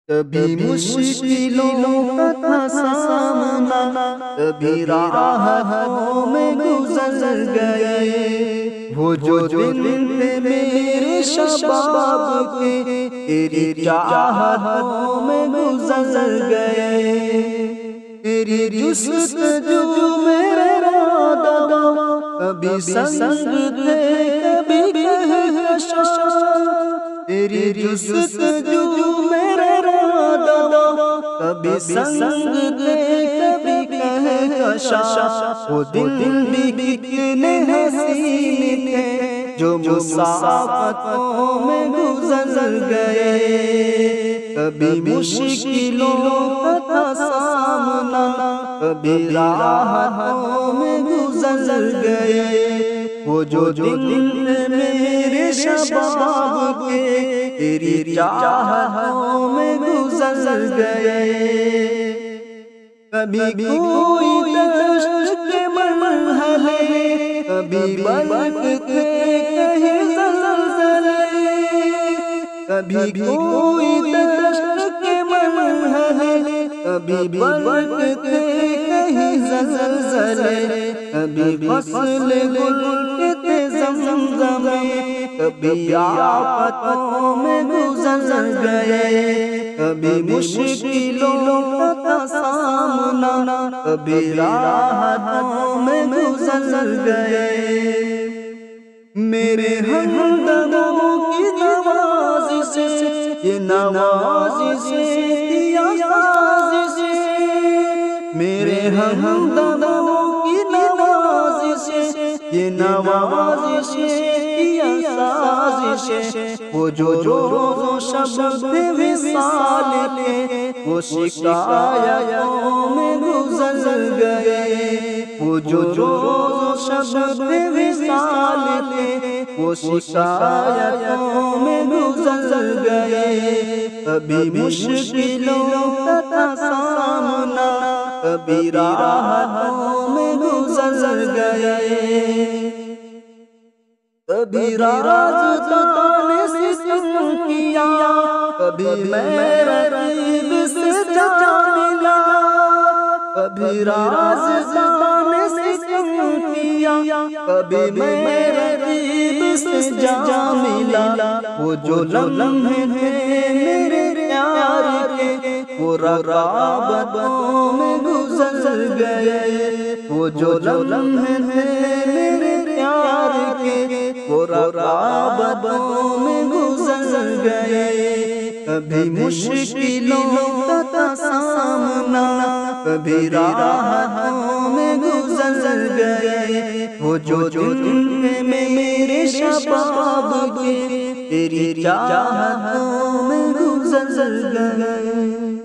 کبھی مشکلوں کا تھا سامنا، کبھی راحتوں میں گزر گئے، وہ جو دن تھے میرے شباب کے تیری چاہتوں میں گزر گئے، تیری جستجو میرے رادہ کبھی سنگ تھے کبھی کہکشاں، تیری جستجو میرے کبھی سنگ تھے کبھی کہکشاں، وہ دن بھی کتنے حسین تھے جو مسافتوں میں گزر گئے، کبھی مشکلوں کا تھا سامنا، کبھی راحتوں میں گزر گئے، وہ جو دن میرے شباب کے تیری چاہتوں میں گزر گئے، کبھی کوئی دشت کے مرحلے، کبھی برق کے کہیں زلزلے، کبھی کوئی دشت کے مرحلے، کبھی برق کے کہیں زلزلے، کبھی فصل گل کے زمزمے، کبھی آفتوں میں گزر گئے، کبھی مشکلوں کا تھا سامنا، کبھی راحتوں میں گزر گئے، میرے ہمدموں کی نوازش سے، یہ نوازش دیا سازش سے، میرے ہمدموں کی نوازش سے، یہ نوازش دیا سازش، وہ جو روز و شب تھے وصال کے، وہ شکایتوں میں گزر گئے، وہ جو روز و شب تھے وصال کے، وہ شکایتوں میں گزر گئے، کبھی مشکلوں کا تھا سامنا، کبھی راحتوں میں گزر گئے، کبھی راز بتانے سے ستم کیا، کبھی میں رقیب سے جا ملا، کبھی راز بتانے سے ستم کیا، کبھی میں رقیب سے جا ملا، وہ جو لمحے تھے میرے پیار کے، وہ رقابتوں میں گزر گئے، وہ جو لمحے تھے میرے پیار کے، وہ رقابتوں میں گزر گئے، کبھی مشکلوں کا تھا سامنا، کبھی راحتوں میں گزر گئے، وہ جو دن تھے میرے شباب کے تیری چاہتوں میں گزر گئے۔